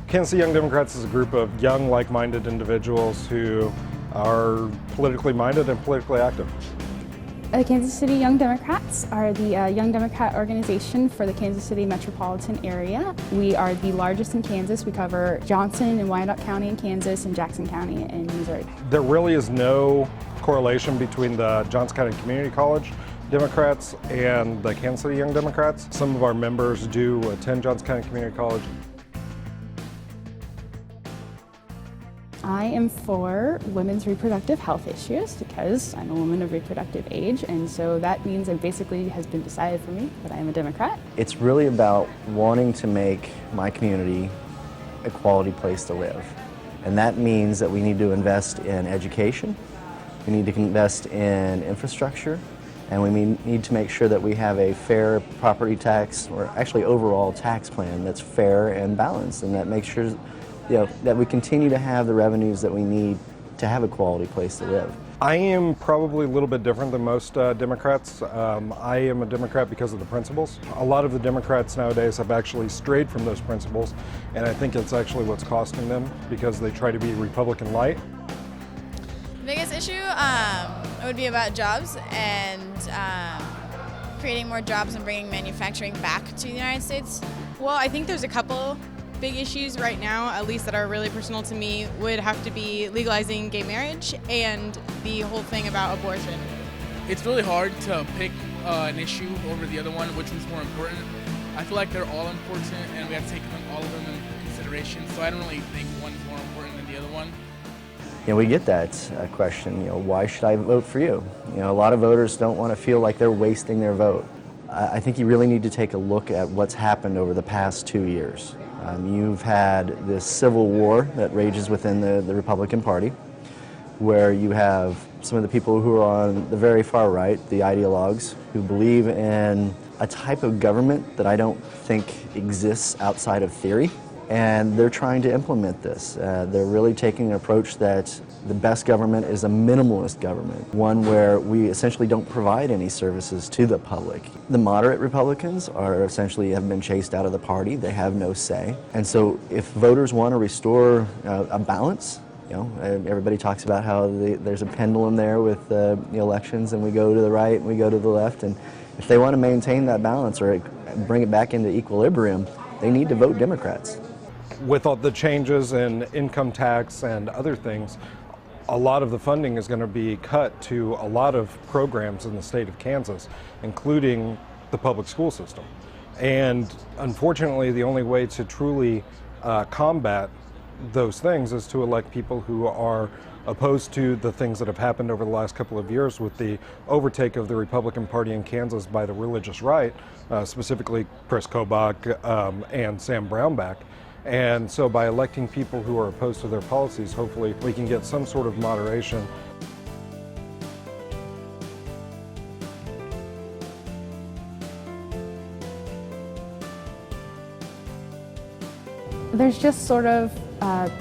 Kansas City Young Democrats is a group of young, like-minded individuals who are politically minded and politically active. The Kansas City Young Democrats are the Young Democrat organization for the Kansas City metropolitan area. We are the largest in Kansas. We cover Johnson and Wyandotte County in Kansas and Jackson County in Missouri. There really is no correlation between the Johnson County Community College Democrats and the Kansas City Young Democrats. Some of our members do attend Johnson County Community College. I am for women's reproductive health issues because I'm a woman of reproductive age, and so that means it basically has been decided for me that I am a Democrat. It's really about wanting to make my community a quality place to live. And that means that we need to invest in education, we need to invest in infrastructure, and we need to make sure that we have a fair property tax, or actually overall tax plan that's fair and balanced, and that makes sure that we continue to have the revenues that we need to have a quality place to live. I am probably a little bit different than most Democrats. I am a Democrat because of the principles. A lot of the Democrats nowadays have actually strayed from those principles, and I think it's actually what's costing them because they try to be Republican light. The biggest issue would be about jobs and creating more jobs and bringing manufacturing back to the United States. Well, I think there's a couple big issues right now, at least that are really personal to me, would have to be legalizing gay marriage and the whole thing about abortion. It's really hard to pick an issue over the other one, which was more important. I feel like they're all important and we have to take all of them into consideration, so I don't really think one's more important than the other one. We get that question, why should I vote for you? A lot of voters don't want to feel like they're wasting their vote. I think you really need to take a look at what's happened over the past 2 years. You've had this civil war that rages within the Republican Party, where you have some of the people who are on the very far right, the ideologues, who believe in a type of government that I don't think exists outside of theory, and they're trying to implement this. They're really taking an approach that the best government is a minimalist government, one where we essentially don't provide any services to the public. The moderate Republicans are essentially have been chased out of the party. They have no say. And so if voters want to restore a balance, everybody talks about how there's a pendulum there with the elections, and we go to the right and we go to the left, and if they want to maintain that balance or bring it back into equilibrium, they need to vote Democrats. With all the changes in income tax and other things, a lot of the funding is going to be cut to a lot of programs in the state of Kansas, including the public school system. And unfortunately, the only way to truly combat those things is to elect people who are opposed to the things that have happened over the last couple of years with the overtake of the Republican Party in Kansas by the religious right, specifically Chris Kobach and Sam Brownback. And so by electing people who are opposed to their policies, hopefully we can get some sort of moderation. There's just sort of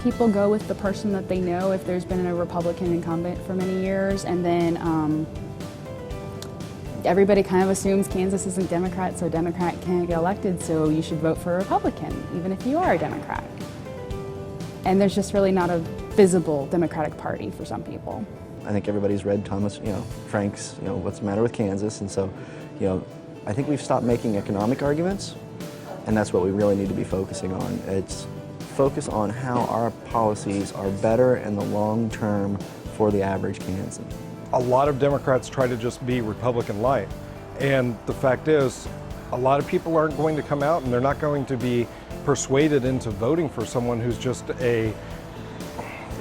people go with the person that they know if there's been a Republican incumbent for many years, and then everybody kind of assumes Kansas isn't Democrat, so a Democrat can't get elected, so you should vote for a Republican, even if you are a Democrat. And there's just really not a visible Democratic Party for some people. I think everybody's read Thomas, Frank's, What's the Matter with Kansas, and so, I think we've stopped making economic arguments, and that's what we really need to be focusing on. It's focus on how our policies are better in the long term for the average Kansan. A lot of Democrats try to just be Republican light, and the fact is a lot of people aren't going to come out and they're not going to be persuaded into voting for someone who's just a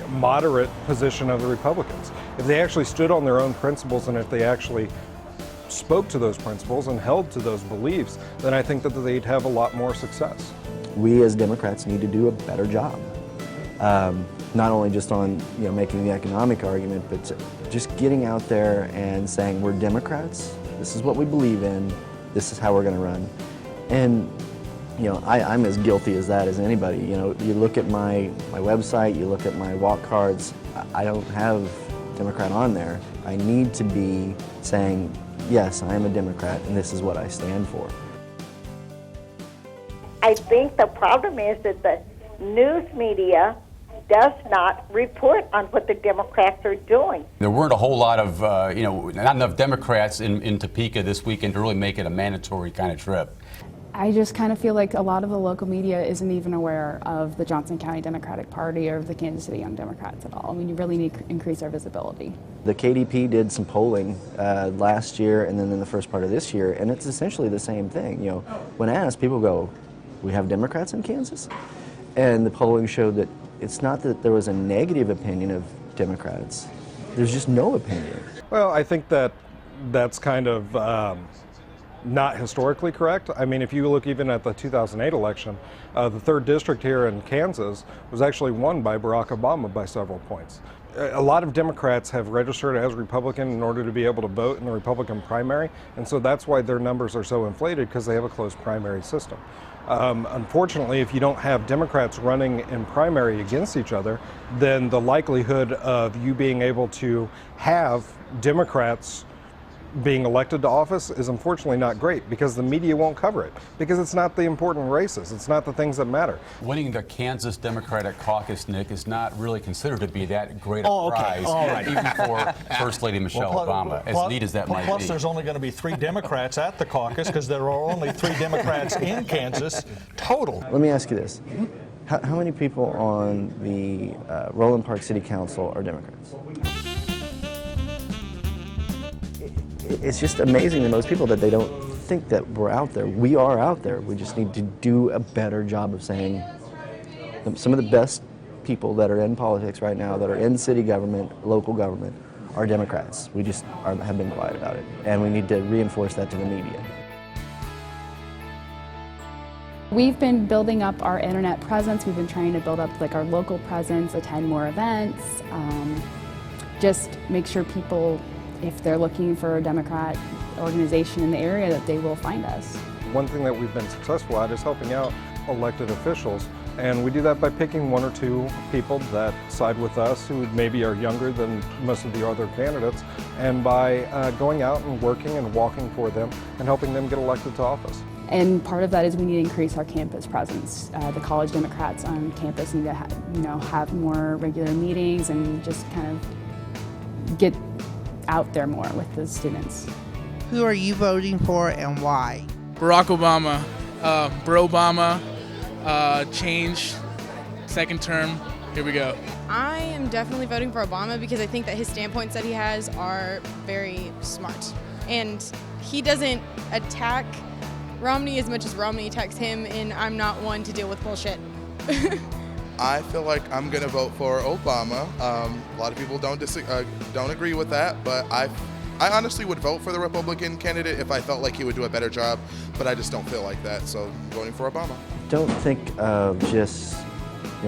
moderate position of the Republicans. If they actually stood on their own principles and if they actually spoke to those principles and held to those beliefs, then I think that they'd have a lot more success. We as Democrats need to do a better job. Not only just on making the economic argument, but just getting out there and saying we're Democrats, this is what we believe in, this is how we're going to run. And I'm as guilty as that as anybody. You look at my website, you look at my walk cards, I don't have Democrat on there. I need to be saying, yes, I am a Democrat and this is what I stand for. I think the problem is that news media does not report on what the Democrats are doing. There weren't a whole lot of, not enough Democrats in Topeka this weekend to really make it a mandatory kind of trip. I just kind of feel like a lot of the local media isn't even aware of the Johnson County Democratic Party or the Kansas City Young Democrats at all. I mean, you really need to increase our visibility. The KDP did some polling last year and then in the first part of this year, and it's essentially the same thing. You know, when asked, people go, "We have Democrats in Kansas?" And the polling showed that it's not that there was a negative opinion of Democrats. There's just no opinion. Well, I think that's kind of not historically correct. I mean, if you look even at the 2008 election, the 3rd district here in Kansas was actually won by Barack Obama by several points. A lot of Democrats have registered as Republican in order to be able to vote in the Republican primary, and so that's why their numbers are so inflated, because they have a closed primary system. Unfortunately, if you don't have Democrats running in primary against each other, then the likelihood of you being able to have Democrats being elected to office is unfortunately not great, because the media won't cover it, because it's not the important races, it's not the things that matter. Winning the Kansas Democratic Caucus, Nick, is not really considered to be that great a prize, even for First Lady Michelle Obama, as neat as that might be. Plus, there's only going to be 3 Democrats at the caucus, because there are only 3 Democrats in Kansas total. Let me ask you this. How many people on the Roland Park City Council are Democrats? It's just amazing to most people that they don't think that we're out there. We are out there. We just need to do a better job of saying some of the best people that are in politics right now, that are in city government, local government, are Democrats. We just have been quiet about it, and we need to reinforce that to the media. We've been building up our internet presence. We've been trying to build up like our local presence, attend more events, just make sure people, if they're looking for a Democrat organization in the area, that they will find us. One thing that we've been successful at is helping out elected officials, and we do that by picking 1 or 2 people that side with us who maybe are younger than most of the other candidates, and by going out and working and walking for them and helping them get elected to office. And part of that is we need to increase our campus presence. The college Democrats on campus need to have more regular meetings and just kind of get out there more with the students. Who are you voting for and why? Barack Obama, Bro-Obama, change, 2nd term, here we go. I am definitely voting for Obama because I think that his standpoints that he has are very smart. And he doesn't attack Romney as much as Romney attacks him, and I'm not one to deal with bullshit. I feel like I'm going to vote for Obama. A lot of people don't agree with that, but I honestly would vote for the Republican candidate if I felt like he would do a better job, but I just don't feel like that, so voting for Obama. Don't think of just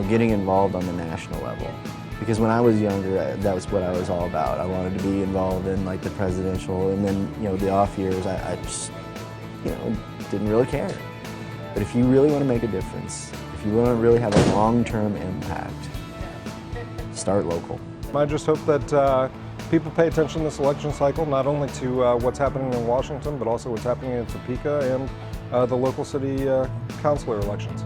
getting involved on the national level, because when I was younger, that was what I was all about. I wanted to be involved in like the presidential, and then the off years, I just didn't really care. But if you really want to make a difference, if you want to really have a long-term impact, start local. I just hope that people pay attention this election cycle, not only to what's happening in Washington, but also what's happening in Topeka and the local city councilor elections.